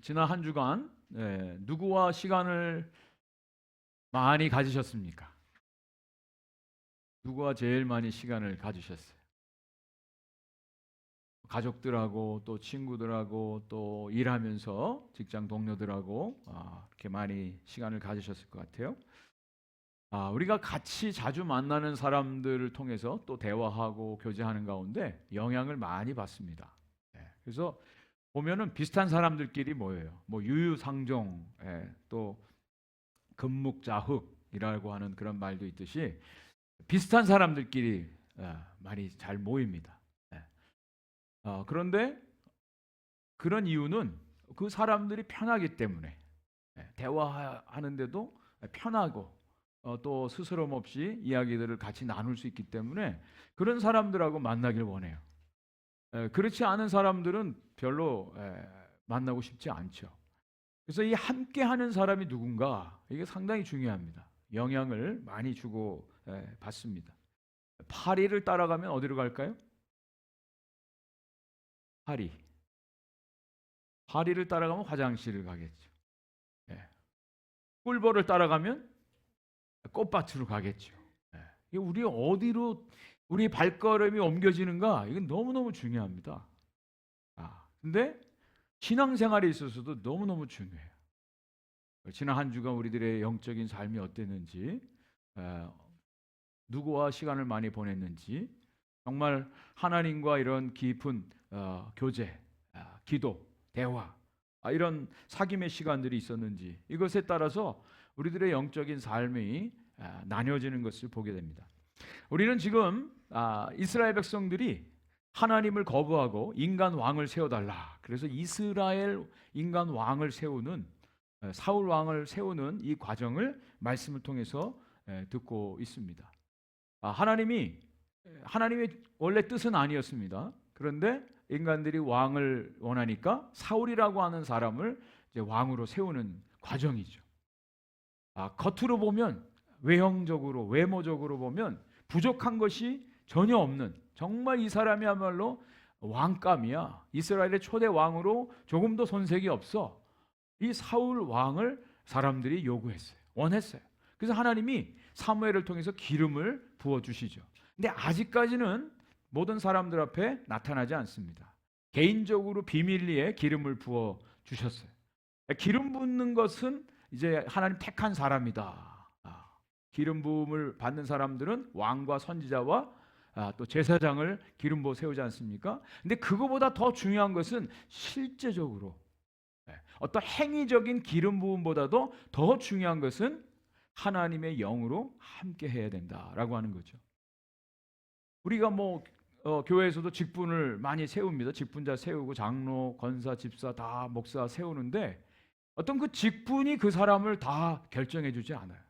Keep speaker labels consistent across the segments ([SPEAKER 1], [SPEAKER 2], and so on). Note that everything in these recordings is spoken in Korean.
[SPEAKER 1] 지난 한 주간 누구와 시간을 많이 가지셨습니까? 누구와 제일 많이 시간을 가지셨어요? 가족들하고 또 친구들하고 또 일하면서 직장 동료들하고 이렇게 많이 시간을 가지셨을 것 같아요. 우리가 같이 자주 만나는 사람들을 통해서 또 대화하고 교제하는 가운데 영향을 많이 받습니다. 그래서 보면은 비슷한 사람들끼리 모여요. 뭐 유유상종, 또 금묵자흑이라고 하는 그런 말도 있듯이 비슷한 사람들끼리 많이 잘 모입니다. 그런데 그런 이유는 그 사람들이 편하기 때문에 대화하는데도 편하고 또 스스럼 없이 이야기들을 같이 나눌 수 있기 때문에 그런 사람들하고 만나길 원해요. 그렇지 않은 사람들은 별로 만나고 싶지 않죠. 그래서 이 함께하는 사람이 누군가 이게 상당히 중요합니다. 영향을 많이 주고 받습니다. 파리를 따라가면 어디로 갈까요? 파리를 따라가면 화장실을 가겠죠. 꿀벌을 따라가면 꽃밭으로 가겠죠. 우리 어디로 우리 발걸음이 옮겨지는가 이건 너무너무 중요합니다. 근데 신앙생활에 있어서도 너무너무 중요해요. 지난 한 주간 우리들의 영적인 삶이 어땠는지, 누구와 시간을 많이 보냈는지, 정말 하나님과 이런 깊은 교제, 기도, 대화, 이런 사귐의 시간들이 있었는지 이것에 따라서 우리들의 영적인 삶이 나뉘어지는 것을 보게 됩니다. 우리는 지금 이스라엘 백성들이 하나님을 거부하고 인간 왕을 세워달라. 그래서 이스라엘 인간 왕을 세우는 사울 왕을 세우는 이 과정을 말씀을 통해서 듣고 있습니다. 하나님의 원래 뜻은 아니었습니다. 그런데 인간들이 왕을 원하니까 사울이라고 하는 사람을 이제 왕으로 세우는 과정이죠. 겉으로 보면 외형적으로 외모적으로 보면 부족한 것이 전혀 없는 정말 이 사람이야말로 왕감이야. 이스라엘의 초대 왕으로 조금도 손색이 없어. 이 사울 왕을 사람들이 요구했어요. 원했어요. 그래서 하나님이 사무엘을 통해서 기름을 부어 주시죠. 근데 아직까지는 모든 사람들 앞에 나타나지 않습니다. 개인적으로 비밀리에 기름을 부어 주셨어요. 기름 붓는 것은 이제 하나님 택한 사람이다. 기름 부음을 받는 사람들은 왕과 선지자와 또 제사장을 기름 부어 세우지 않습니까? 근데 그거보다 더 중요한 것은 실제적으로 어떤 행위적인 기름 부음보다도 더 중요한 것은 하나님의 영으로 함께 해야 된다라고 하는 거죠. 우리가 교회에서도 직분을 많이 세웁니다. 직분자 세우고 장로, 권사, 집사 다 목사 세우는데 어떤 그 직분이 그 사람을 다 결정해 주지 않아요.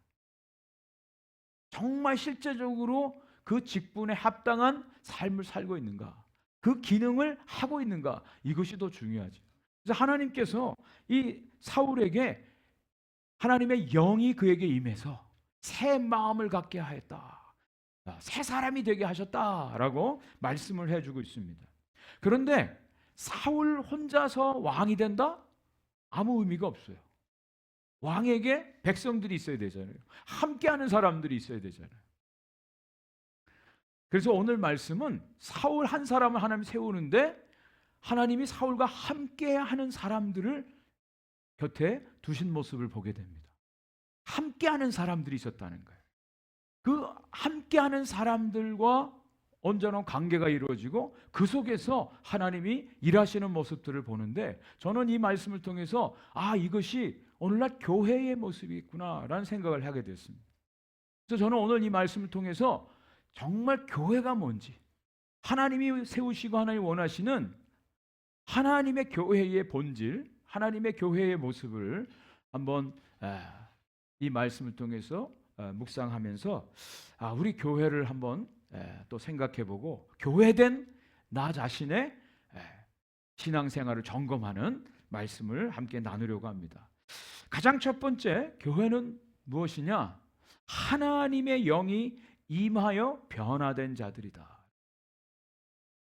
[SPEAKER 1] 정말 실제적으로 그 직분에 합당한 삶을 살고 있는가, 그 기능을 하고 있는가, 이것이 더 중요하죠. 그래서 하나님께서 이 사울에게 하나님의 영이 그에게 임해서 새 마음을 갖게 하였다. 새 사람이 되게 하셨다라고 말씀을 해주고 있습니다. 그런데 사울 혼자서 왕이 된다? 아무 의미가 없어요. 왕에게 백성들이 있어야 되잖아요. 함께하는 사람들이 있어야 되잖아요. 그래서 오늘 말씀은 사울 한 사람을 하나님 세우는데 하나님이 사울과 함께하는 사람들을 곁에 두신 모습을 보게 됩니다. 함께하는 사람들이 있었다는 거예요. 그 함께하는 사람들과 온전한 관계가 이루어지고 그 속에서 하나님이 일하시는 모습들을 보는데 저는 이 말씀을 통해서 이것이 오늘날 교회의 모습이 있구나라는 생각을 하게 됐습니다. 그래서 저는 오늘 이 말씀을 통해서 정말 교회가 뭔지 하나님이 세우시고 하나님이 원하시는 하나님의 교회의 본질, 하나님의 교회의 모습을 한번 이 말씀을 통해서 묵상하면서 우리 교회를 한번 또 생각해보고 교회된 나 자신의 신앙생활을 점검하는 말씀을 함께 나누려고 합니다. 가장 첫 번째, 교회는 무엇이냐? 하나님의 영이 임하여 변화된 자들이다.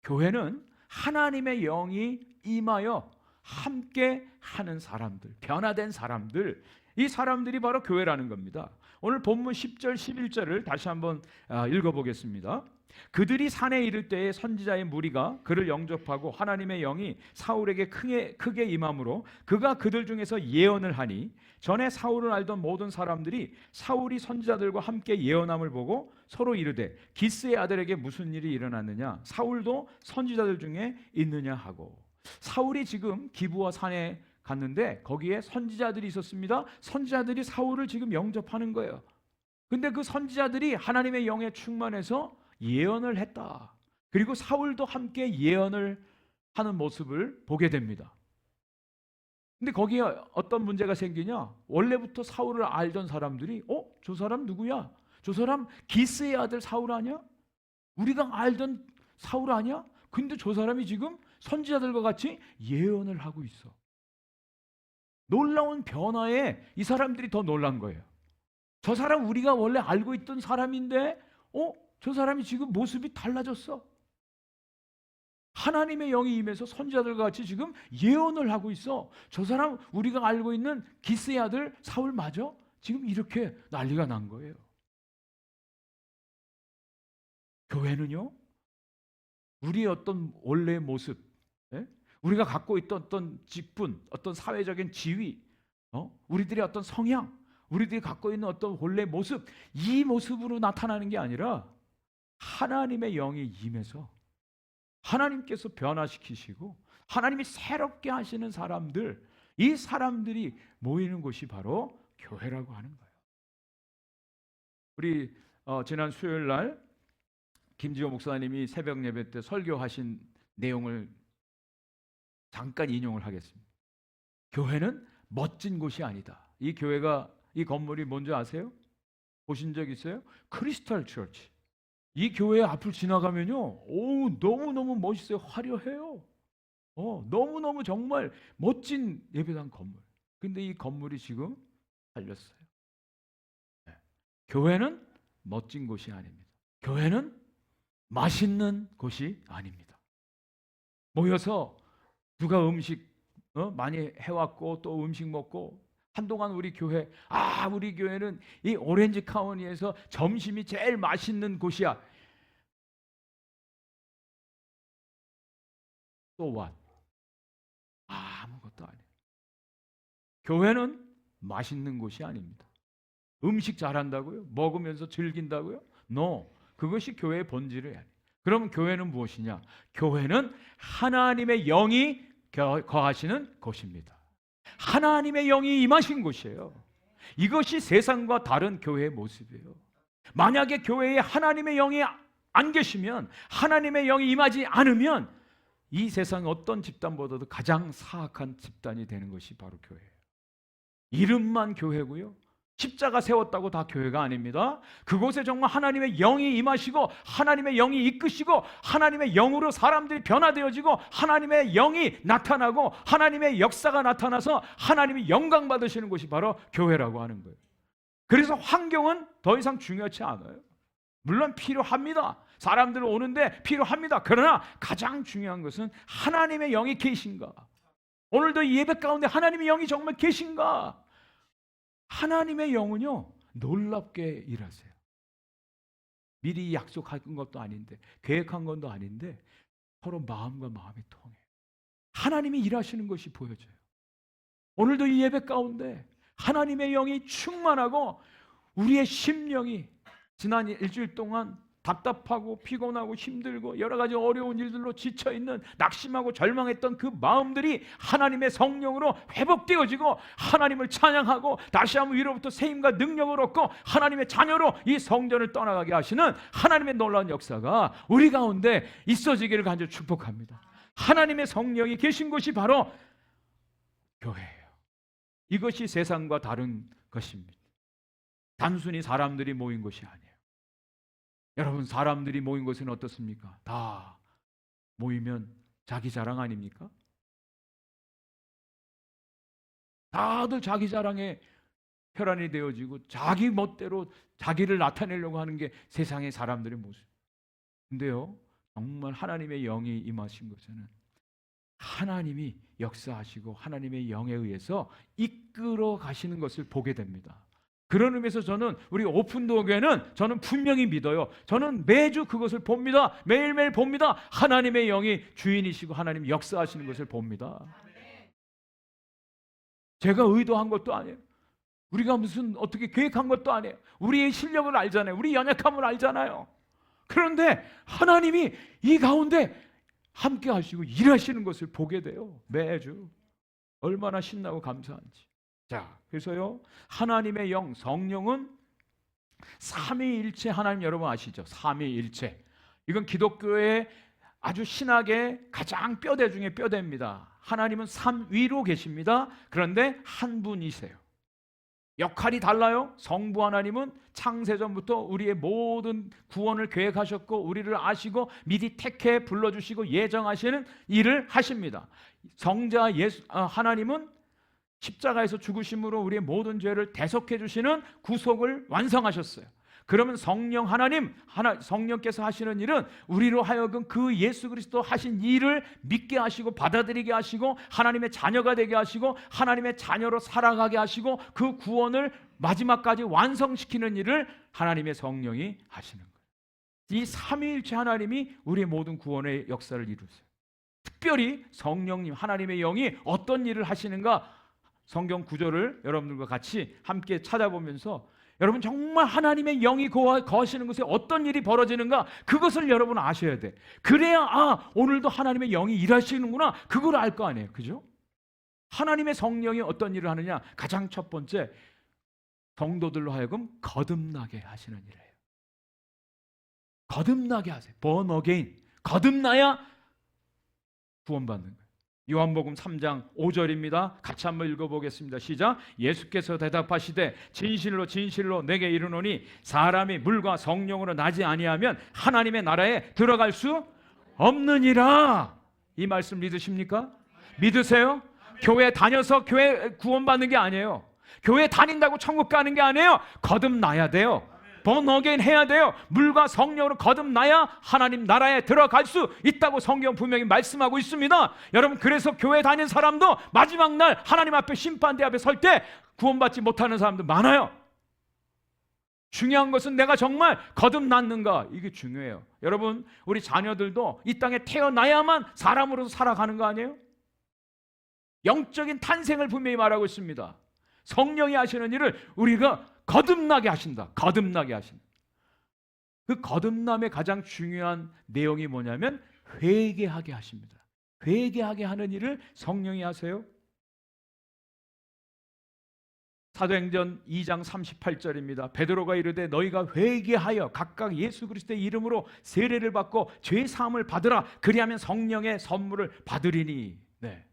[SPEAKER 1] 교회는 하나님의 영이 임하여 함께 하는 사람들, 변화된 사람들, 이 사람들이 바로 교회라는 겁니다. 오늘 본문 10절 11절을 다시 한번 읽어보겠습니다. 그들이 산에 이를 때에 선지자의 무리가 그를 영접하고 하나님의 영이 사울에게 크게 임함으로 그가 그들 중에서 예언을 하니 전에 사울을 알던 모든 사람들이 사울이 선지자들과 함께 예언함을 보고 서로 이르되 기스의 아들에게 무슨 일이 일어났느냐, 사울도 선지자들 중에 있느냐 하고. 사울이 지금 기브아 산에 갔는데 거기에 선지자들이 있었습니다. 선지자들이 사울을 지금 영접하는 거예요. 근데 그 선지자들이 하나님의 영에 충만해서 예언을 했다. 그리고 사울도 함께 예언을 하는 모습을 보게 됩니다. 근데 거기에 어떤 문제가 생기냐? 원래부터 사울을 알던 사람들이 저 사람 누구야? 저 사람 기스의 아들 사울 아니야? 우리가 알던 사울 아니야? 근데 저 사람이 지금 선지자들과 같이 예언을 하고 있어. 놀라운 변화에 이 사람들이 더 놀란 거예요. 저 사람 우리가 원래 알고 있던 사람인데 저 사람이 지금 모습이 달라졌어. 하나님의 영이 임해서 선지자들과 같이 지금 예언을 하고 있어. 저 사람 우리가 알고 있는 기스의 아들 사울 맞아? 지금 이렇게 난리가 난 거예요. 교회는요, 우리의 어떤 원래의 모습, 우리가 갖고 있던 어떤 직분, 어떤 사회적인 지위, 우리들의 어떤 성향, 우리들이 갖고 있는 어떤 원래 모습, 이 모습으로 나타나는 게 아니라 하나님의 영이 임해서 하나님께서 변화시키시고 하나님이 새롭게 하시는 사람들, 이 사람들이 모이는 곳이 바로 교회라고 하는 거예요. 우리 지난 수요일 날 김지호 목사님이 새벽 예배 때 설교하신 내용을 잠깐 인용을 하겠습니다. 교회는 멋진 곳이 아니다. 이 교회가, 이 건물이 뭔지 아세요? 보신 적 있어요? 크리스탈 처치. 이 교회 앞을 지나가면요, 너무너무 멋있어요. 화려해요. 너무너무 정말 멋진 예배당 건물. 근데 이 건물이 지금 살렸어요. 네. 교회는 멋진 곳이 아닙니다. 교회는 맛있는 곳이 아닙니다. 모여서 누가 음식 많이 해왔고 또 음식 먹고, 한동안 우리 교회는 이 오렌지 카운티에서 점심이 제일 맛있는 곳이야. So what? 아무것도 아니에요. 교회는 맛있는 곳이 아닙니다. 음식 잘한다고요? 먹으면서 즐긴다고요? No. 그것이 교회의 본질이 아니에요. 그러면 교회는 무엇이냐? 교회는 하나님의 영이 거하시는 곳입니다. 하나님의 영이 임하신 곳이에요. 이것이 세상과 다른 교회의 모습이에요. 만약에 교회에 하나님의 영이 안 계시면, 하나님의 영이 임하지 않으면 이 세상 어떤 집단보다도 가장 사악한 집단이 되는 것이 바로 교회예요. 이름만 교회고요, 십자가 세웠다고 다 교회가 아닙니다. 그곳에 정말 하나님의 영이 임하시고 하나님의 영이 이끄시고 하나님의 영으로 사람들이 변화되어지고 하나님의 영이 나타나고 하나님의 역사가 나타나서 하나님이 영광 받으시는 곳이 바로 교회라고 하는 거예요. 그래서 환경은 더 이상 중요하지 않아요. 물론 필요합니다. 사람들 오는데 필요합니다. 그러나 가장 중요한 것은 하나님의 영이 계신가. 오늘도 이 예배 가운데 하나님의 영이 정말 계신가. 하나님의 영은요, 놀랍게 일하세요. 미리 약속한 것도 아닌데, 계획한 것도 아닌데 서로 마음과 마음이 통해요. 하나님이 일하시는 것이 보여져요. 오늘도 이 예배 가운데 하나님의 영이 충만하고 우리의 심령이 지난 일주일 동안 답답하고 피곤하고 힘들고 여러 가지 어려운 일들로 지쳐있는, 낙심하고 절망했던 그 마음들이 하나님의 성령으로 회복되어지고 하나님을 찬양하고 다시 한번 위로부터 세임과 능력을 얻고 하나님의 자녀로 이 성전을 떠나가게 하시는 하나님의 놀라운 역사가 우리 가운데 있어지기를 간절히 축복합니다. 하나님의 성령이 계신 곳이 바로 교회예요. 이것이 세상과 다른 것입니다. 단순히 사람들이 모인 것이 아니에요. 여러분, 사람들이 모인 것은 어떻습니까? 다 모이면 자기 자랑 아닙니까? 다들 자기 자랑에 혈안이 되어지고 자기 멋대로 자기를 나타내려고 하는 게 세상의 사람들의 모습. 근데요, 정말 하나님의 영이 임하신 것에는 하나님이 역사하시고 하나님의 영에 의해서 이끌어 가시는 것을 보게 됩니다. 그런 의미에서 저는 우리 오픈도어 교회는 저는 분명히 믿어요. 저는 매주 그것을 봅니다. 매일매일 봅니다. 하나님의 영이 주인이시고 하나님이 역사하시는 것을 봅니다. 제가 의도한 것도 아니에요. 우리가 무슨 어떻게 계획한 것도 아니에요. 우리의 실력을 알잖아요. 우리 연약함을 알잖아요. 그런데 하나님이 이 가운데 함께 하시고 일하시는 것을 보게 돼요. 매주. 얼마나 신나고 감사한지. 자, 그래서요, 하나님의 영, 성령은 삼위일체. 하나님 여러분 아시죠? 삼위일체. 이건 기독교의 아주 신학의 가장 뼈대 중에 뼈대입니다. 하나님은 삼위로 계십니다. 그런데 한 분이세요. 역할이 달라요. 성부 하나님은 창세전부터 우리의 모든 구원을 계획하셨고 우리를 아시고 미리 택해 불러주시고 예정하시는 일을 하십니다. 성자 예수 하나님은 십자가에서 죽으심으로 우리의 모든 죄를 대속해 주시는 구속을 완성하셨어요. 그러면 성령 하나님, 성령께서 하시는 일은 우리로 하여금 그 예수 그리스도 하신 일을 믿게 하시고 받아들이게 하시고 하나님의 자녀가 되게 하시고 하나님의 자녀로 살아가게 하시고 그 구원을 마지막까지 완성시키는 일을 하나님의 성령이 하시는 거예요. 이 삼위일체 하나님이 우리의 모든 구원의 역사를 이루세요. 특별히 성령님, 하나님의 영이 어떤 일을 하시는가 성경 구절을 여러분들과 같이 함께 찾아보면서 여러분 정말 하나님의 영이 거하시는 곳에 어떤 일이 벌어지는가 그것을 여러분 아셔야 돼. 그래야 오늘도 하나님의 영이 일하시는구나 그걸 알 거 아니에요. 그죠? 하나님의 성령이 어떤 일을 하느냐 가장 첫 번째 성도들로 하여금 거듭나게 하시는 일이에요. 거듭나게 하세요. born again. 거듭나야 구원받는 거예요. 요한복음 3장 5절입니다. 같이 한번 읽어보겠습니다. 시작. 예수께서 대답하시되 진실로 진실로 내게 이르노니 사람이 물과 성령으로 나지 아니하면 하나님의 나라에 들어갈 수 없느니라. 이 말씀 믿으십니까? 믿으세요? 교회 다녀서 교회 구원받는 게 아니에요. 교회 다닌다고 천국 가는 게 아니에요. 거듭나야 돼요. born again 해야 돼요. 물과 성령으로 거듭나야 하나님 나라에 들어갈 수 있다고 성경 분명히 말씀하고 있습니다. 여러분 그래서 교회 다니는 사람도 마지막 날 하나님 앞에 심판대 앞에 설 때 구원받지 못하는 사람도 많아요. 중요한 것은 내가 정말 거듭났는가 이게 중요해요. 여러분 우리 자녀들도 이 땅에 태어나야만 사람으로서 살아가는 거 아니에요? 영적인 탄생을 분명히 말하고 있습니다. 성령이 하시는 일을 우리가 거듭나게 하신다. 거듭나게 하신다. 그 거듭남의 가장 중요한 내용이 뭐냐면 회개하게 하십니다. 회개하게 하는 일을 성령이 하세요. 사도행전 2장 38절입니다. 베드로가 이르되 너희가 회개하여 각각 예수 그리스도의 이름으로 세례를 받고 죄 사함을 받으라. 그리하면 성령의 선물을 받으리니. 네.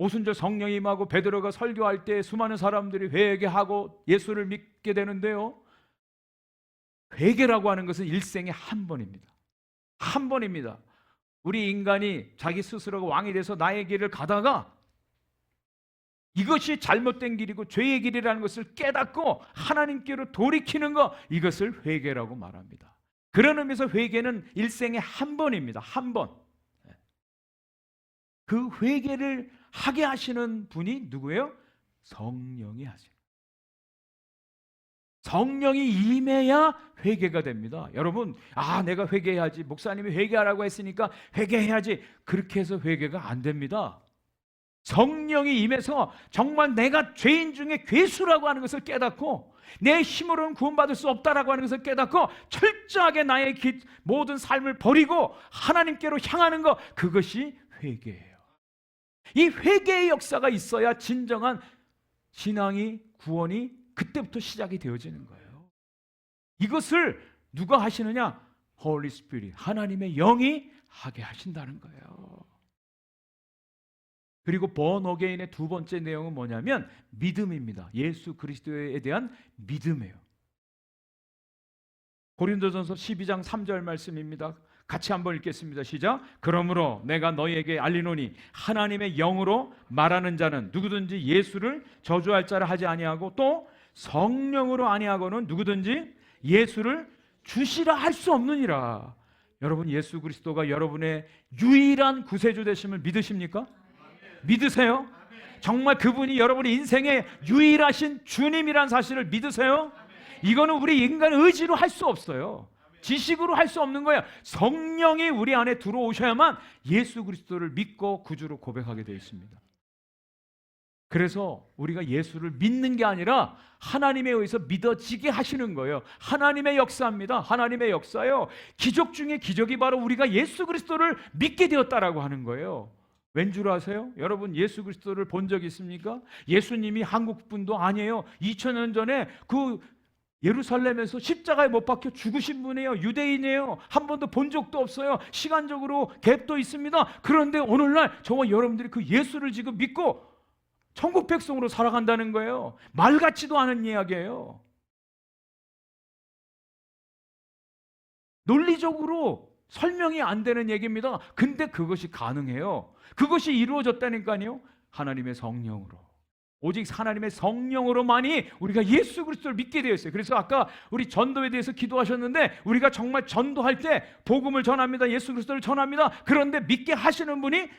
[SPEAKER 1] 오순절 성령이 임하고 베드로가 설교할 때 수많은 사람들이 회개하고 예수를 믿게 되는데요. 회개라고 하는 것은 일생에 한 번입니다. 한 번입니다. 우리 인간이 자기 스스로가 왕이 돼서 나의 길을 가다가 이것이 잘못된 길이고 죄의 길이라는 것을 깨닫고 하나님께로 돌이키는 것, 이것을 회개라고 말합니다. 그런 의미에서 회개는 일생에 한 번입니다. 한 번. 그 회개를 하게 하시는 분이 누구예요? 성령이 하세요. 성령이 임해야 회개가 됩니다. 여러분, 내가 회개해야지. 목사님이 회개하라고 했으니까 회개해야지. 그렇게 해서 회개가 안 됩니다. 성령이 임해서 정말 내가 죄인 중에 괴수라고 하는 것을 깨닫고 내 힘으로는 구원받을 수 없다라고 하는 것을 깨닫고 철저하게 나의 모든 삶을 버리고 하나님께로 향하는 것, 그것이 회개예요. 이 회개의 역사가 있어야 진정한 신앙이, 구원이 그때부터 시작이 되어지는 거예요. 이것을 누가 하시느냐? Holy Spirit, 하나님의 영이 하게 하신다는 거예요. 그리고 born again의 두 번째 내용은 뭐냐면 믿음입니다. 예수 그리스도에 대한 믿음이에요. 고린도전서 12장 3절 말씀입니다. 같이 한번 읽겠습니다. 시작. 그러므로 내가 너희에게 알리노니 하나님의 영으로 말하는 자는 누구든지 예수를 저주할 자라 하지 아니하고 또 성령으로 아니하고는 누구든지 예수를 주시라 할 수 없느니라. 여러분 예수 그리스도가 여러분의 유일한 구세주 되심을 믿으십니까? 믿으세요? 정말 그분이 여러분의 인생의 유일하신 주님이란 사실을 믿으세요? 이거는 우리 인간 의지로 할 수 없어요. 지식으로 할 수 없는 거예요. 성령이 우리 안에 들어오셔야만 예수 그리스도를 믿고 구주로 고백하게 되어 있습니다. 그래서 우리가 예수를 믿는 게 아니라 하나님에 의해서 믿어지게 하시는 거예요. 하나님의 역사입니다. 하나님의 역사요. 기적 중에 기적이 바로 우리가 예수 그리스도를 믿게 되었다라고 하는 거예요. 왠 줄 아세요? 여러분 예수 그리스도를 본 적 있습니까? 예수님이 한국 분도 아니에요. 2000년 전에 그 예루살렘에서 십자가에 못 박혀 죽으신 분이에요. 유대인이에요. 한 번도 본 적도 없어요. 시간적으로 갭도 있습니다. 그런데 오늘날 저와 여러분들이 그 예수를 지금 믿고 천국 백성으로 살아간다는 거예요. 말 같지도 않은 이야기예요. 논리적으로 설명이 안 되는 얘기입니다. 근데 그것이 가능해요. 그것이 이루어졌다니까요. 하나님의 성령으로. 오직 하나님의 성령으로만이 우리가 예수 그리스도를 믿게 되어 있어요. 그래서 아까 우리 전도에 대해서 기도하셨는데 우리가 정말 전도할 때 복음을 전합니다. 예수 그리스도를 전합니다. 그런데 믿게 하시는 분이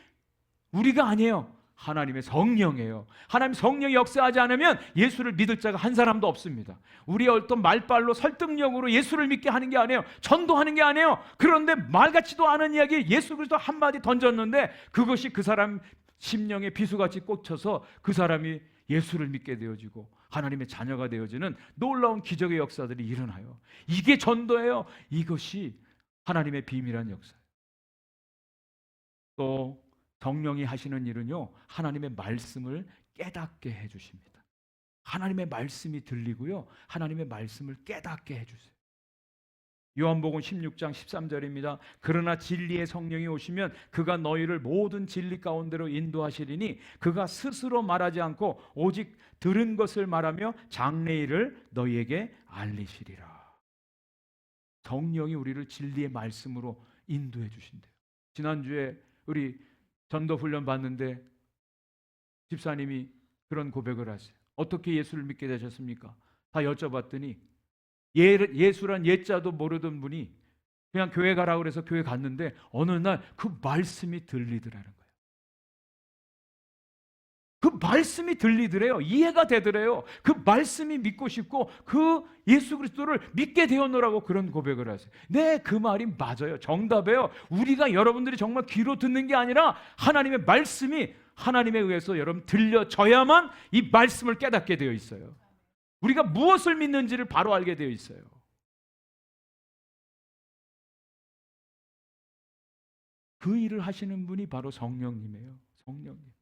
[SPEAKER 1] 우리가 아니에요. 하나님의 성령이에요. 하나님 성령이 역사하지 않으면 예수를 믿을 자가 한 사람도 없습니다. 우리의 어떤 말빨로 설득력으로 예수를 믿게 하는 게 아니에요. 전도하는 게 아니에요. 그런데 말 같지도 않은 이야기 예수 그리스도 한마디 던졌는데 그것이 그 사람 심령에 비수같이 꽂혀서 그 사람이 예수를 믿게 되어지고 하나님의 자녀가 되어지는 놀라운 기적의 역사들이 일어나요. 이게 전도예요. 이것이 하나님의 비밀한 역사예요. 또 성령이 하시는 일은요, 하나님의 말씀을 깨닫게 해주십니다. 하나님의 말씀이 들리고요, 하나님의 말씀을 깨닫게 해주세요. 요한복음 16장 13절입니다. 그러나 진리의 성령이 오시면 그가 너희를 모든 진리 가운데로 인도하시리니 그가 스스로 말하지 않고 오직 들은 것을 말하며 장래일을 너희에게 알리시리라. 성령이 우리를 진리의 말씀으로 인도해 주신대요. 지난주에 우리 전도 훈련 받는데 집사님이 그런 고백을 하세요. 어떻게 예수를 믿게 되셨습니까? 다 여쭤봤더니 예수란 예자도 모르던 분이 그냥 교회 가라고 그래서 교회 갔는데 어느 날 그 말씀이 들리더라는 거예요. 그 말씀이 들리더래요. 이해가 되더래요. 그 말씀이 믿고 싶고 그 예수 그리스도를 믿게 되었노라고 그런 고백을 하세요. 네, 그 말이 맞아요. 정답이에요. 우리가 여러분들이 정말 귀로 듣는 게 아니라 하나님의 말씀이 하나님에 의해서 여러분 들려져야만 이 말씀을 깨닫게 되어 있어요. 우리가 무엇을 믿는지를 바로 알게 되어 있어요. 그 일을 하시는 분이 바로 성령님이에요. 성령님.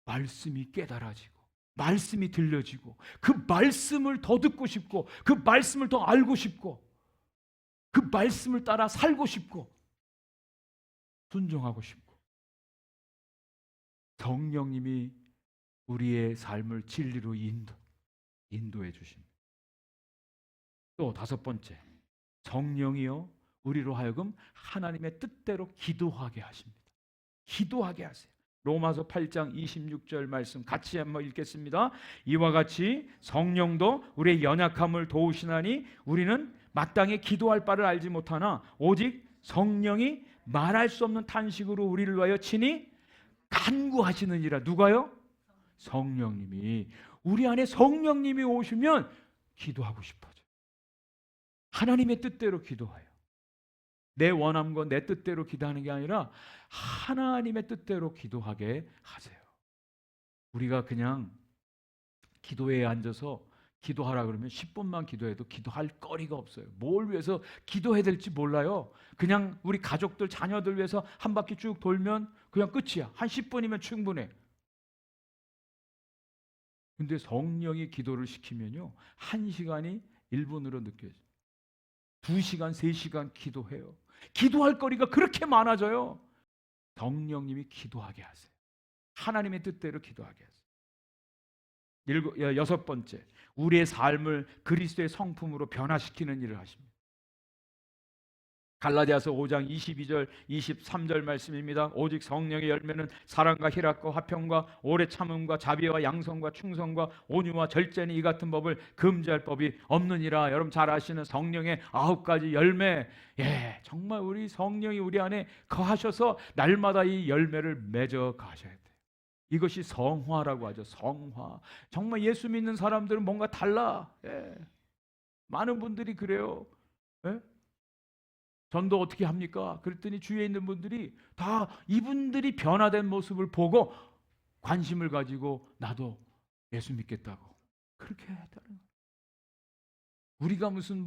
[SPEAKER 1] 말씀이 깨달아지고 말씀이 들려지고 그 말씀을 더 듣고 싶고 그 말씀을 더 알고 싶고 그 말씀을 따라 살고 싶고 순종하고 싶고 성령님이 우리의 삶을 진리로 인도해 주십니다. 또 다섯 번째, 성령이요 우리로 하여금 하나님의 뜻대로 기도하게 하십니다. 기도하게 하세요. 로마서 8장 26절 말씀 같이 한번 읽겠습니다. 이와 같이 성령도 우리의 연약함을 도우시나니 우리는 마땅히 기도할 바를 알지 못하나 오직 성령이 말할 수 없는 탄식으로 우리를 위하여 친히 간구하시느니라. 누가요? 성령님이. 우리 안에 성령님이 오시면 기도하고 싶어져요. 하나님의 뜻대로 기도해요. 내 원함과 내 뜻대로 기도하는 게 아니라 하나님의 뜻대로 기도하게 하세요. 우리가 그냥 기도회에 앉아서 기도하라 그러면 10분만 기도해도 기도할 거리가 없어요. 뭘 위해서 기도해야 될지 몰라요. 그냥 우리 가족들, 자녀들 위해서 한 바퀴 쭉 돌면 그냥 끝이야. 한 10분이면 충분해. 근데 성령이 기도를 시키면요, 1시간이 1분으로 느껴져요. 2시간, 3시간 기도해요. 기도할 거리가 그렇게 많아져요. 성령님이 기도하게 하세요. 하나님의 뜻대로 기도하게 하세요. 여섯 번째, 우리의 삶을 그리스도의 성품으로 변화시키는 일을 하십니다. 갈라디아서 5장 22절 23절 말씀입니다. 오직 성령의 열매는 사랑과 희락과 화평과 오래 참음과 자비와 양성과 충성과 온유와 절제니 이 같은 법을 금지할 법이 없느니라. 여러분 잘 아시는 성령의 9가지 열매. 정말 우리 성령이 우리 안에 거하셔서 날마다 이 열매를 맺어 가셔야 돼요. 이것이 성화라고 하죠. 성화. 정말 예수 믿는 사람들은 뭔가 달라. 많은 분들이 그래요. 전도 어떻게 합니까? 그랬더니 주위에 있는 분들이 다 이분들이 변화된 모습을 보고 관심을 가지고 나도 예수 믿겠다고 그렇게 했다는 거예요. 우리가 무슨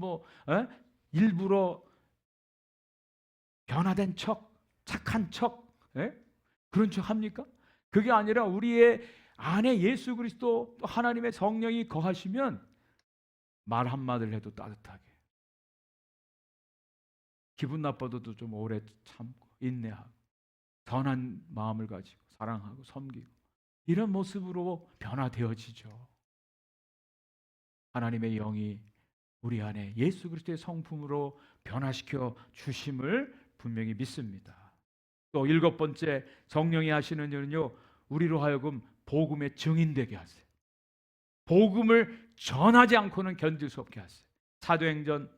[SPEAKER 1] 일부러 변화된 척, 착한 척, 그런 척 합니까? 그게 아니라 우리의 안에 예수 그리스도 또 하나님의 성령이 거하시면 말 한마디를 해도 따뜻하게, 기분 나빠도 좀 오래 참고 인내하고 선한 마음을 가지고 사랑하고 섬기고 이런 모습으로 변화되어지죠. 하나님의 영이 우리 안에 예수 그리스도의 성품으로 변화시켜 주심을 분명히 믿습니다. 또 7번째 성령이 하시는 일은요, 우리로 하여금 복음의 증인되게 하세요. 복음을 전하지 않고는 견딜 수 없게 하세요. 사도행전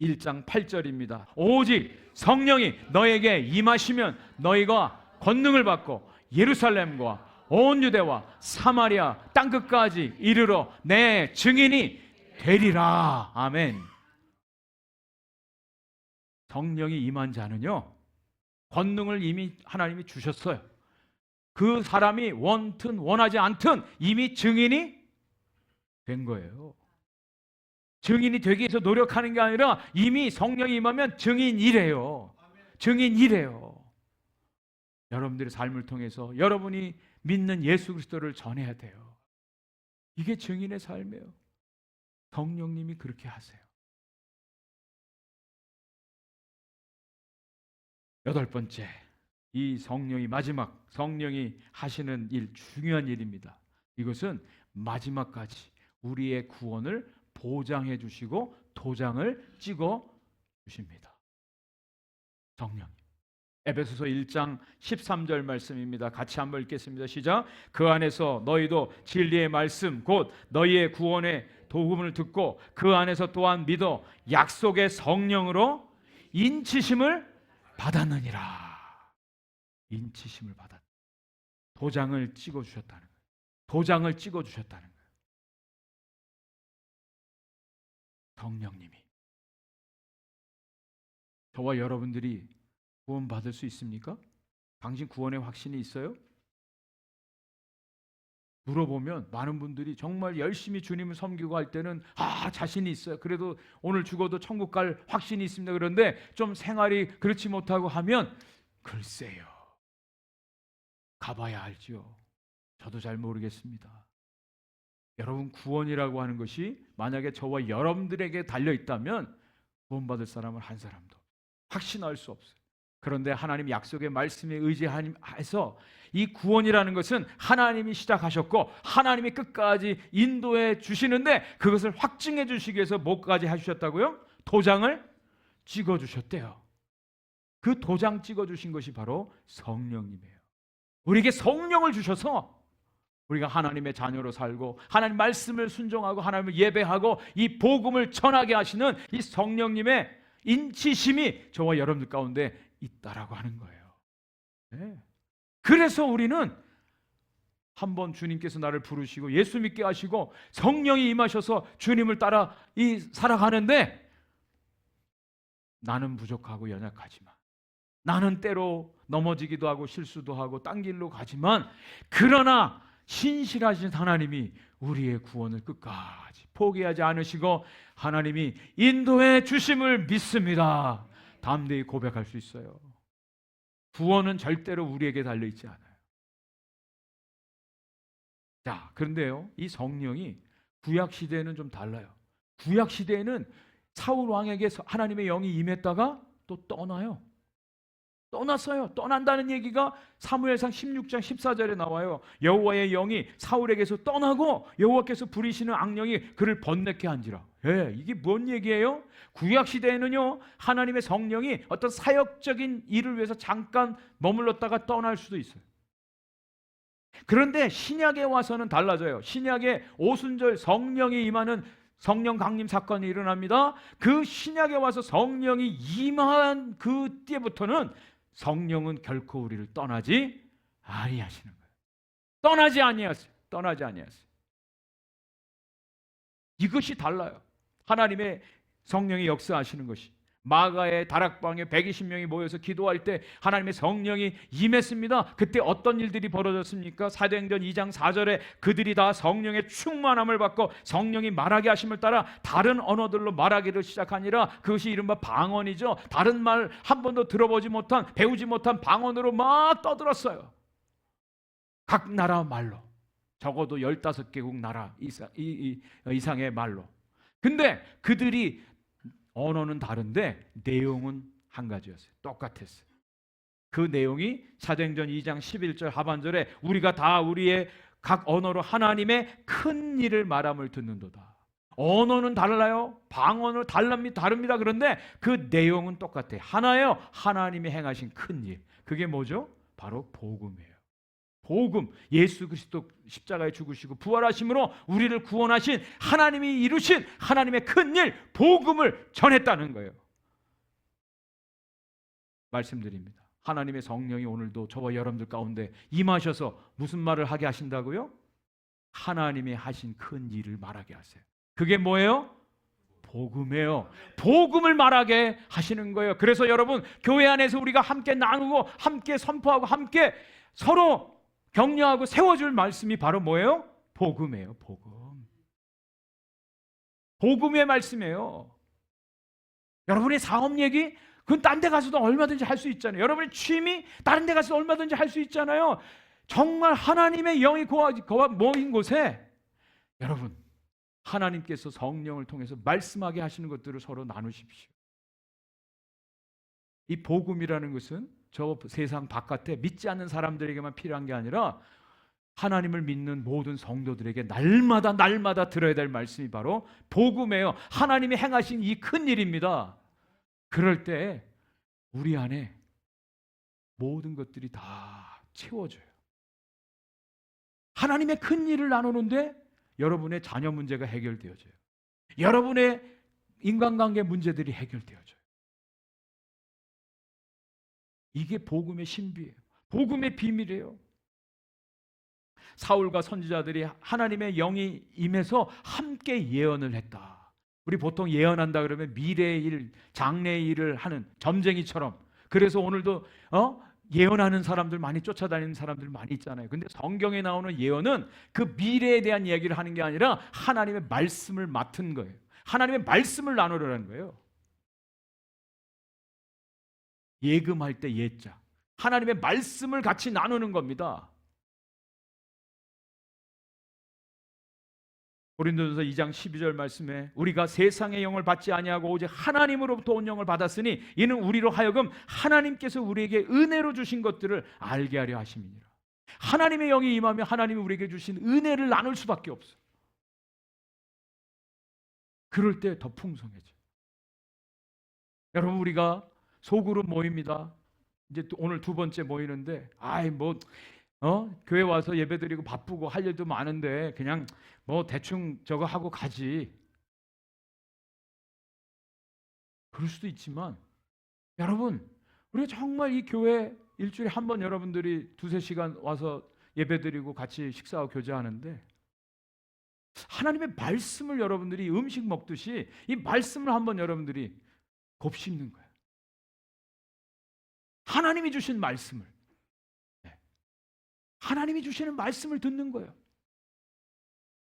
[SPEAKER 1] 1장 8절입니다. 오직 성령이 너에게 임하시면 너희가 권능을 받고 예루살렘과 온 유대와 사마리아 땅끝까지 이르러 내 증인이 되리라. 아멘. 성령이 임한 자는요, 권능을 이미 하나님이 주셨어요. 그 사람이 원튼 원하지 않든 이미 증인이 된 거예요. 증인이 되기 위해서 노력하는 게 아니라 이미 성령이 임하면 증인이래요. 증인이래요. 여러분들의 삶을 통해서 여러분이 믿는 예수 그리스도를 전해야 돼요. 이게 증인의 삶이에요. 성령님이 그렇게 하세요. 8번째, 이 성령이 마지막 성령이 하시는 일, 중요한 일입니다. 이것은 마지막까지 우리의 구원을 보장해 주시고 도장을 찍어 주십니다. 성령. 에베소서 1장 13절 말씀입니다. 같이 한번 읽겠습니다. 시작. 그 안에서 너희도 진리의 말씀 곧 너희의 구원의 복음을 듣고 그 안에서 또한 믿어 약속의 성령으로 인치심을 받았느니라. 인치심을 받았. 도장을 찍어 주셨다는 거예요. 도장을 찍어 주셨다는 거예요. 성령님이. 저와 여러분들이 구원받을 수 있습니까? 당신 구원의 확신이 있어요? 물어보면 많은 분들이 정말 열심히 주님을 섬기고 할 때는 자신이 있어요. 그래도 오늘 죽어도 천국 갈 확신이 있습니다. 그런데 좀 생활이 그렇지 못하고 하면 글쎄요. 가봐야 알지요. 저도 잘 모르겠습니다. 여러분, 구원이라고 하는 것이 만약에 저와 여러분들에게 달려있다면 구원받을 사람은 한 사람도 확신할 수 없어요. 그런데 하나님 약속의 말씀에 의지해서 이 구원이라는 것은 하나님이 시작하셨고 하나님이 끝까지 인도해 주시는데 그것을 확증해 주시기 위해서 뭐까지 해주셨다고요? 도장을 찍어주셨대요. 그 도장 찍어주신 것이 바로 성령님이에요. 우리에게 성령을 주셔서 우리가 하나님의 자녀로 살고 하나님 말씀을 순종하고 하나님을 예배하고 이 복음을 전하게 하시는 이 성령님의 인치심이 저와 여러분들 가운데 있다라고 하는 거예요. 네. 그래서 우리는 한번 주님께서 나를 부르시고 예수 믿게 하시고 성령이 임하셔서 주님을 따라 살아가는데 나는 부족하고 연약하지만 나는 때로 넘어지기도 하고 실수도 하고 딴 길로 가지만 그러나 신실하신 하나님이 우리의 구원을 끝까지 포기하지 않으시고 하나님이 인도해 주심을 믿습니다. 담대히 고백할 수 있어요. 구원은 절대로 우리에게 달려있지 않아요. 자, 그런데요, 이 성령이 구약시대에는 좀 달라요. 구약시대에는 사울 왕에게 하나님의 영이 임했다가 또 떠나요. 떠났어요. 떠난다는 얘기가 사무엘상 16장 14절에 나와요. 여호와의 영이 사울에게서 떠나고 여호와께서 부리시는 악령이 그를 번뇌케 한지라. 이게 뭔 얘기예요? 구약 시대에는요, 하나님의 성령이 어떤 사역적인 일을 위해서 잠깐 머물렀다가 떠날 수도 있어요. 그런데 신약에 와서는 달라져요. 신약에 오순절 성령이 임하는 성령 강림 사건이 일어납니다. 그 신약에 와서 성령이 임한 그때부터는 성령은 결코 우리를 떠나지 아니하시는 거예요. 떠나지 아니하세요. 떠나지 아니하세요. 이것이 달라요. 하나님의 성령이 역사하시는 것이. 마가의 다락방에 120명이 모여서 기도할 때 하나님의 성령이 임했습니다. 그때 어떤 일들이 벌어졌습니까? 사도행전 2장 4절에 그들이 다 성령의 충만함을 받고 성령이 말하게 하심을 따라 다른 언어들로 말하기를 시작하니라. 그것이 이른바 방언이죠. 다른 말 한 번도 들어보지 못한, 배우지 못한 방언으로 막 떠들었어요. 각 나라 말로, 적어도 15개국 나라 이상의 말로. 근데 그들이 언어는 다른데 내용은 한 가지였어요. 똑같았어요. 그 내용이 사도행전 2장 11절 하반절에 우리가 다 우리의 각 언어로 하나님의 큰 일을 말함을 듣는도다. 언어는 달라요. 방언은 다릅니다. 그런데 그 내용은 똑같아요. 하나예요. 하나님이 행하신 큰 일. 그게 뭐죠? 바로 복음이에요. 복음, 예수 그리스도 십자가에 죽으시고 부활하심으로 우리를 구원하신 하나님이 이루신 하나님의 큰 일, 복음을 전했다는 거예요. 말씀드립니다. 하나님의 성령이 오늘도 저와 여러분들 가운데 임하셔서 무슨 말을 하게 하신다고요? 하나님이 하신 큰 일을 말하게 하세요. 그게 뭐예요? 복음이에요. 복음을 말하게 하시는 거예요. 그래서 여러분, 교회 안에서 우리가 함께 나누고 함께 선포하고 함께 서로 격려하고 세워줄 말씀이 바로 뭐예요? 복음이에요. 복음. 복음의 말씀이에요. 여러분의 사업 얘기, 그건 딴 데 가서도 얼마든지 할 수 있잖아요. 여러분의 취미, 다른 데 가서도 얼마든지 할 수 있잖아요. 정말 하나님의 영이 모인 곳에 여러분, 하나님께서 성령을 통해서 말씀하게 하시는 것들을 서로 나누십시오. 이 복음이라는 것은 저 세상 바깥에 믿지 않는 사람들에게만 필요한 게 아니라 하나님을 믿는 모든 성도들에게 날마다 들어야 될 말씀이 바로 복음이에요. 하나님이 행하신 이 큰 일입니다. 그럴 때 우리 안에 모든 것들이 다 채워져요. 하나님의 큰 일을 나누는데 여러분의 자녀 문제가 해결되어져요. 여러분의 인간관계 문제들이 해결되어져요. 이게 복음의 신비예요. 복음의 비밀이에요. 사울과 선지자들이 하나님의 영이 임해서 함께 예언을 했다. 우리 보통 예언한다 그러면 미래의 일, 장래의 일을 하는 점쟁이처럼. 그래서 오늘도 예언하는 사람들 많이 쫓아다니는 사람들 많이 있잖아요. 근데 성경에 나오는 예언은 그 미래에 대한 이야기를 하는 게 아니라 하나님의 말씀을 맡은 거예요. 하나님의 말씀을 나누려는 거예요. 예금할 때 예자, 하나님의 말씀을 같이 나누는 겁니다. 고린도전서 2장 12절 말씀에 우리가 세상의 영을 받지 아니하고 오직 하나님으로부터 온 영을 받았으니 이는 우리로 하여금 하나님께서 우리에게 은혜로 주신 것들을 알게 하려 하심이니라. 하나님의 영이 임하면 하나님이 우리에게 주신 은혜를 나눌 수밖에 없어요. 그럴 때 더 풍성해져. 여러분, 우리가 소그룹 모입니다. 이제 오늘 두 번째 모이는데 교회 와서 예배드리고 바쁘고 할 일도 많은데 그냥 대충 저거 하고 가지. 그럴 수도 있지만 여러분, 우리가 정말 이 교회 일주일에 한 번 여러분들이 2-3시간 와서 예배드리고 같이 식사하고 교제하는데 하나님의 말씀을 여러분들이 음식 먹듯이 이 말씀을 한번 여러분들이 곱씹는 거예요. 하나님이 주신 말씀을, 하나님이 주시는 말씀을 듣는 거예요.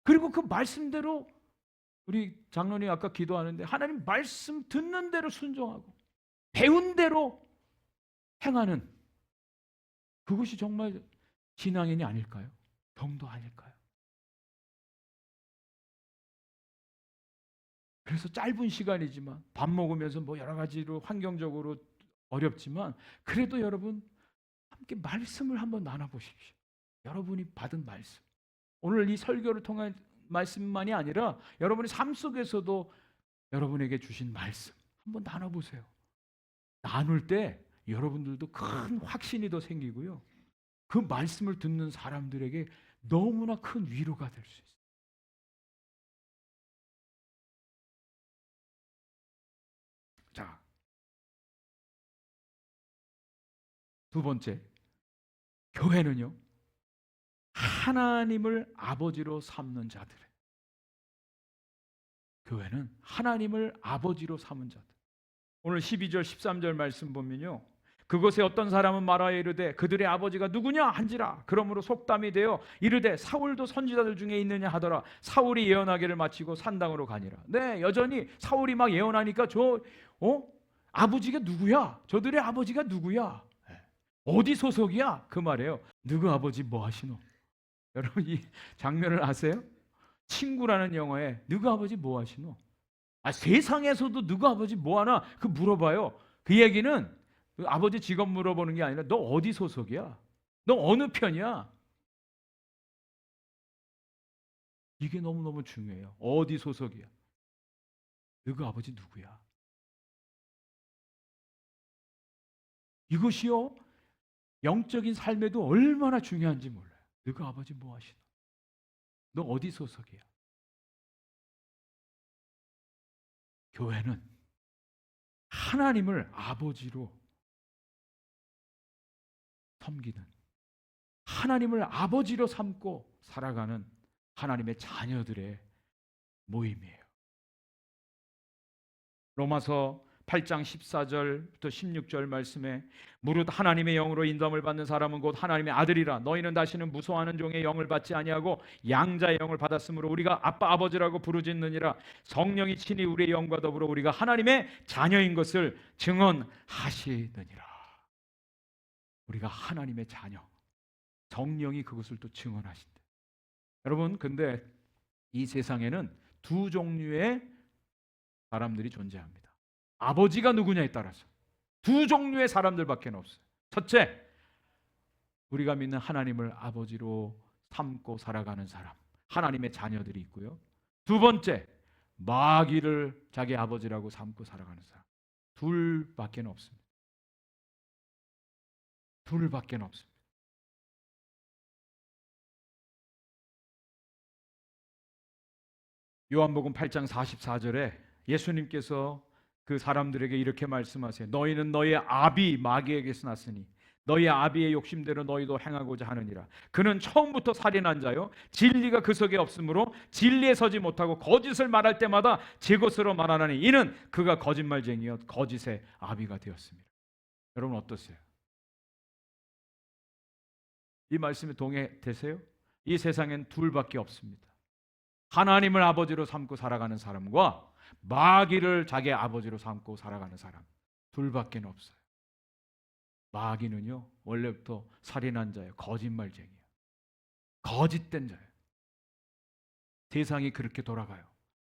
[SPEAKER 1] 그리고 그 말씀대로 우리 장로님 아까 기도하는데 하나님 말씀 듣는 대로 순종하고 배운 대로 행하는, 그것이 정말 신앙인이 아닐까요? 병도 아닐까요? 그래서 짧은 시간이지만 밥 먹으면서 여러 가지로 환경적으로 어렵지만 그래도 여러분 함께 말씀을 한번 나눠보십시오. 여러분이 받은 말씀, 오늘 이 설교를 통한 말씀만이 아니라 여러분의 삶 속에서도 여러분에게 주신 말씀 한번 나눠보세요. 나눌 때 여러분들도 큰 확신이 더 생기고요, 그 말씀을 듣는 사람들에게 너무나 큰 위로가 될 수 있어요. 자, 두 번째, 교회는요 하나님을 아버지로 삼는 자들. 교회는 하나님을 아버지로 삼은 자들. 오늘 12절 13절 말씀 보면요, 그곳에 어떤 사람은 말하여 이르되 그들의 아버지가 누구냐 한지라. 그러므로 속담이 되어 이르되 사울도 선지자들 중에 있느냐 하더라. 사울이 예언하기를 마치고 산당으로 가니라. 네, 여전히 사울이 막 예언하니까 아버지가 누구야? 저들의 아버지가 누구야? 어디 소속이야? 그 말이에요. 누구 아버지 뭐 하시노? 여러분 이 장면을 아세요? 친구라는 영화에 누구 아버지 뭐 하시노? 세상에서도 누구 아버지 뭐 하나? 그 물어봐요. 그 얘기는 아버지 직업 물어보는 게 아니라 너 어디 소속이야? 너 어느 편이야? 이게 너무너무 중요해요. 어디 소속이야? 누구 아버지 누구야? 이것이요 영적인 삶에도 얼마나 중요한지 몰라요. 누구 아버지 뭐 하시노? 너 어디 소속이야? 교회는 하나님을 아버지로 섬기는, 하나님을 아버지로 삼고 살아가는 하나님의 자녀들의 모임이에요. 로마서 8장 14절부터 16절 말씀에 무릇 하나님의 영으로 인도함을 받는 사람은 곧 하나님의 아들이라. 너희는 다시는 무서워하는 종의 영을 받지 아니하고 양자의 영을 받았으므로 우리가 아빠 아버지라고 부르짖느니라. 성령이 친히 우리의 영과 더불어 우리가 하나님의 자녀인 것을 증언하시느니라. 우리가 하나님의 자녀, 성령이 그것을 또 증언하신다. 여러분, 근데 이 세상에는 두 종류의 사람들이 존재합니다. 아버지가 누구냐에 따라서 두 종류의 사람들밖에 없어요. 첫째, 우리가 믿는 하나님을 아버지로 삼고 살아가는 사람, 하나님의 자녀들이 있고요. 두 번째, 마귀를 자기 아버지라고 삼고 살아가는 사람. 둘밖에 없습니다. 둘밖에 없습니다. 요한복음 8장 44절에 예수님께서 그 사람들에게 이렇게 말씀하세요. 너희는 너희의 아비 마귀에게서 났으니 너희의 아비의 욕심대로 너희도 행하고자 하느니라. 그는 처음부터 살인한 자요 진리가 그 속에 없으므로 진리에 서지 못하고 거짓을 말할 때마다 제 것으로 말하나니 이는 그가 거짓말쟁이여 거짓의 아비가 되었습니다. 여러분 어떠세요? 이 말씀에 동의되세요? 이 세상엔 둘밖에 없습니다. 하나님을 아버지로 삼고 살아가는 사람과 마귀를 자기 아버지로 삼고 살아가는 사람, 둘밖에 없어요. 마귀는요 원래부터 살인한 자예요. 거짓말쟁이에요. 거짓된 자예요. 세상이 그렇게 돌아가요.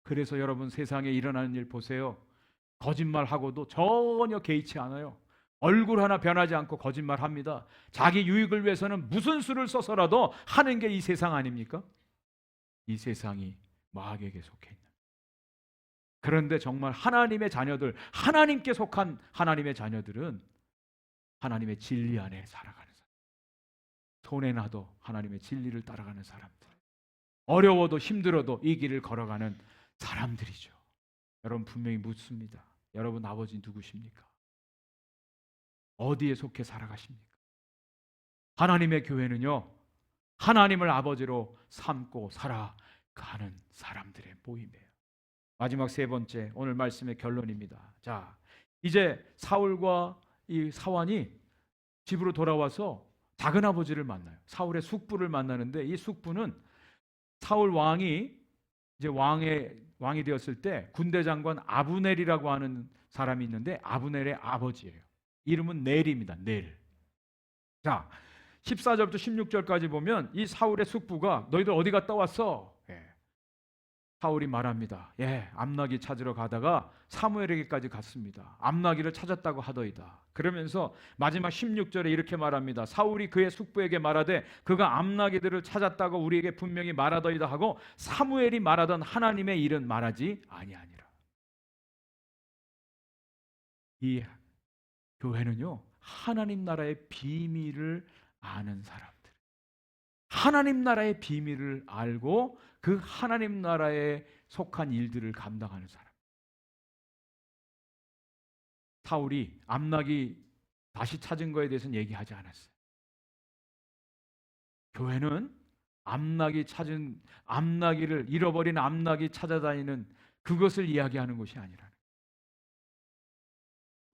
[SPEAKER 1] 그래서 여러분 세상에 일어나는 일 보세요. 거짓말하고도 전혀 개의치 않아요. 얼굴 하나 변하지 않고 거짓말합니다. 자기 유익을 위해서는 무슨 수를 써서라도 하는 게 이 세상 아닙니까? 이 세상이 마귀에게 속해 있는. 그런데 정말 하나님의 자녀들, 하나님께 속한 하나님의 자녀들은 하나님의 진리 안에 살아가는 사람. 손해나도 하나님의 진리를 따라가는 사람들. 어려워도 힘들어도 이 길을 걸어가는 사람들이죠. 여러분 분명히 묻습니다. 여러분 아버지 누구십니까? 어디에 속해 살아가십니까? 하나님의 교회는요 하나님을 아버지로 삼고 살아가는 사람들의 모임이에요. 마지막 세 번째, 오늘 말씀의 결론입니다. 자, 이제 사울과 이 사환이 집으로 돌아와서 작은 아버지를 만나요. 사울의 숙부를 만나는데 이 숙부는 사울 왕이 이제 왕이 되었을 때 군대 장관 아브넬이라고 하는 사람이 있는데 아브넬의 아버지예요. 이름은 넬입니다. 넬. 자, 14절부터 16절까지 보면 이 사울의 숙부가 너희들 어디 갔다 왔어? 사울이 말합니다. 예, 암나기 찾으러 가다가 사무엘에게까지 갔습니다. 암나기를 찾았다고 하더이다. 그러면서 마지막 16절에 이렇게 말합니다. 사울이 그의 숙부에게 말하되 그가 암나기들을 찾았다고 우리에게 분명히 말하더이다 하고 사무엘이 말하던 하나님의 일은 말하지 아니하니라. 이 교회는요, 하나님 나라의 비밀을 아는 사람들, 하나님 나라의 비밀을 알고 그 하나님 나라에 속한 일들을 감당하는 사람. 사울이 암나기 다시 찾은 거에 대해서는 얘기하지 않았어요. 교회는 암나기를 잃어버린 암나기 찾아다니는 그것을 이야기하는 것이 아니라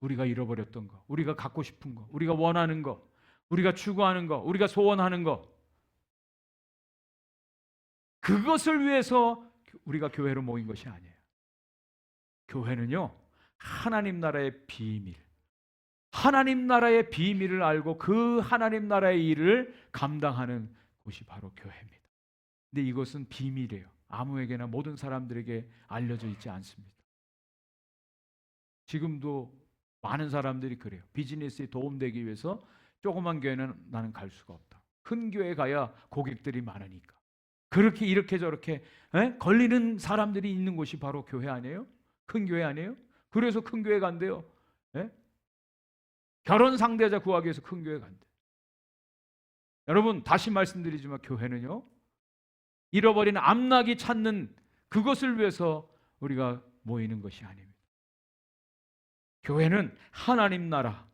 [SPEAKER 1] 우리가 잃어버렸던 거, 우리가 갖고 싶은 거, 우리가 원하는 거, 우리가 추구하는 거, 우리가 소원하는 거, 그것을 위해서 우리가 교회로 모인 것이 아니에요. 교회는요, 하나님 나라의 비밀, 하나님 나라의 비밀을 알고 그 하나님 나라의 일을 감당하는 곳이 바로 교회입니다. 근데 이것은 비밀이에요. 아무에게나 모든 사람들에게 알려져 있지 않습니다. 지금도 많은 사람들이 그래요. 비즈니스에 도움되기 위해서 조그만 교회는 나는 갈 수가 없다. 큰 교회 가야 고객들이 많으니까. 그렇게 이렇게 저렇게 걸리는 사람들이 있는 곳이 바로 교회 아니에요? 큰 교회 아니에요? 그래서 큰 교회 간대요. 결혼 상대자 구하기 위해서 큰 교회 간대. 여러분 다시 말씀드리지만 교회는요, 잃어버린 암나기 찾는 그것을 위해서 우리가 모이는 것이 아닙니다. 교회는 하나님 나라,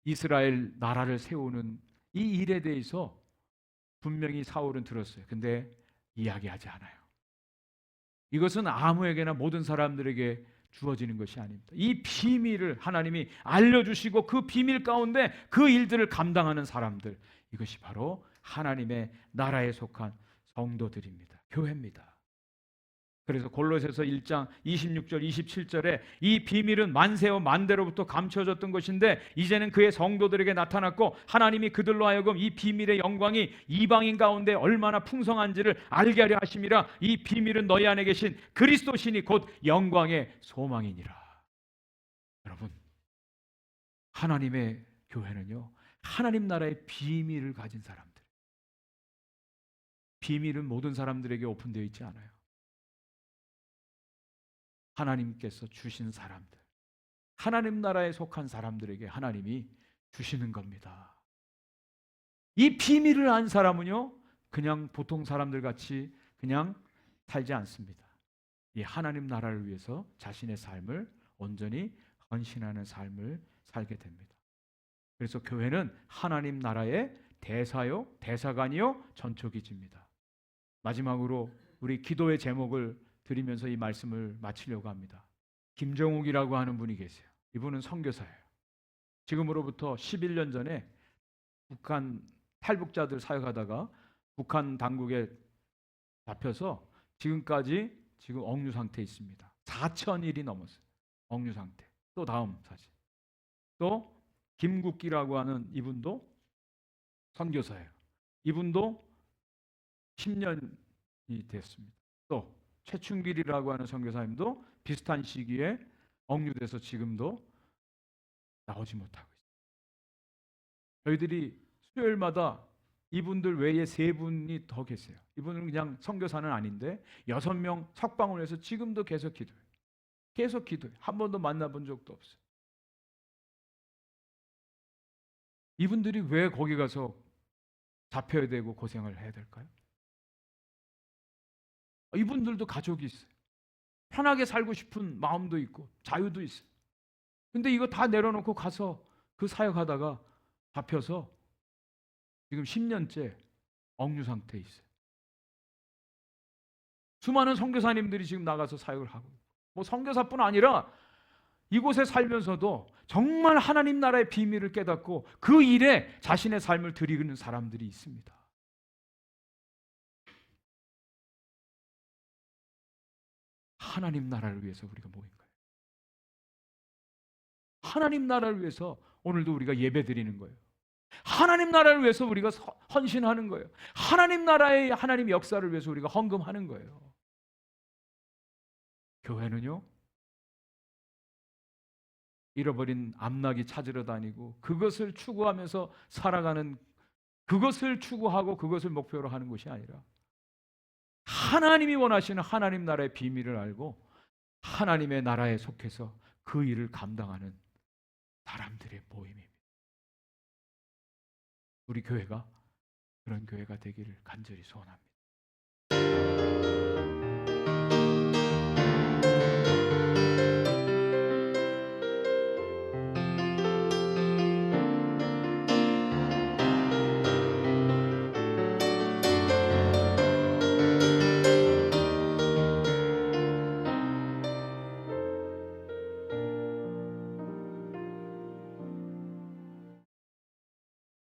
[SPEAKER 1] 이스라엘 나라를 세우는 이 일에 대해서 분명히 사울은 들었어요. 근데 이야기하지 않아요. 이것은 아무에게나 모든 사람들에게 주어지는 것이 아닙니다. 이 비밀을 하나님이 알려주시고 그 비밀 가운데 그 일들을 감당하는 사람들, 이것이 바로 하나님의 나라에 속한 성도들입니다. 교회입니다. 그래서 골로새서 1장 26절 27절에 이 비밀은 만세와 만대로부터 감춰졌던 것인데 이제는 그의 성도들에게 나타났고 하나님이 그들로 하여금 이 비밀의 영광이 이방인 가운데 얼마나 풍성한지를 알게 하려 하심이라. 이 비밀은 너희 안에 계신 그리스도시니 곧 영광의 소망이니라. 여러분, 하나님의 교회는요, 하나님 나라의 비밀을 가진 사람들. 비밀은 모든 사람들에게 오픈되어 있지 않아요. 하나님께서 주신 사람들, 하나님 나라에 속한 사람들에게 하나님이 주시는 겁니다. 이 비밀을 안 사람은요, 그냥 보통 사람들 같이 그냥 살지 않습니다. 이 하나님 나라를 위해서 자신의 삶을 온전히 헌신하는 삶을 살게 됩니다. 그래서 교회는 하나님 나라의 대사요, 대사관이요, 전초기지입니다. 마지막으로 우리 기도의 제목을 드리면서 이 말씀을 마치려고 합니다. 김정욱이라고 하는 분이 계세요. 이분은 선교사예요. 지금으로부터 11년 전에 북한 탈북자들 사역하다가 북한 당국에 잡혀서 지금까지 억류 상태에 있습니다. 4,000일이 넘었어요. 억류 상태. 또 다음 사진. 또 김국기라고 하는 이분도 선교사예요. 이분도 10년이 됐습니다. 또 최춘길이라고 하는 선교사님도 비슷한 시기에 억류돼서 지금도 나오지 못하고 있어요. 저희들이 수요일마다 이분들 외에 3분이 더 계세요. 이분은 그냥 선교사는 아닌데 6명 석방을 해서 지금도 계속 기도해요. 계속 기도해요. 한 번도 만나본 적도 없어요. 이분들이 왜 거기 가서 잡혀야 되고 고생을 해야 될까요? 이분들도 가족이 있어요. 편하게 살고 싶은 마음도 있고 자유도 있어요. 근데 이거 다 내려놓고 가서 그 사역하다가 잡혀서 지금 10년째 억류 상태에 있어요. 수많은 선교사님들이 지금 나가서 사역을 하고, 뭐 선교사뿐 아니라 이곳에 살면서도 정말 하나님 나라의 비밀을 깨닫고 그 일에 자신의 삶을 드리는 사람들이 있습니다. 하나님 나라를 위해서 우리가 모인 거예요. 하나님 나라를 위해서 오늘도 우리가 예배 드리는 거예요. 하나님 나라를 위해서 우리가 헌신하는 거예요. 하나님 나라의 하나님 역사를 위해서 우리가 헌금하는 거예요. 교회는요, 잃어버린 암나귀 찾으러 다니고 그것을 추구하면서 살아가는, 그것을 추구하고 그것을 목표로 하는 것이 아니라 하나님이 원하시는 하나님 나라의 비밀을 알고 하나님의 나라에 속해서 그 일을 감당하는 사람들의 모임입니다. 우리 교회가 그런 교회가 되기를 간절히 소원합니다.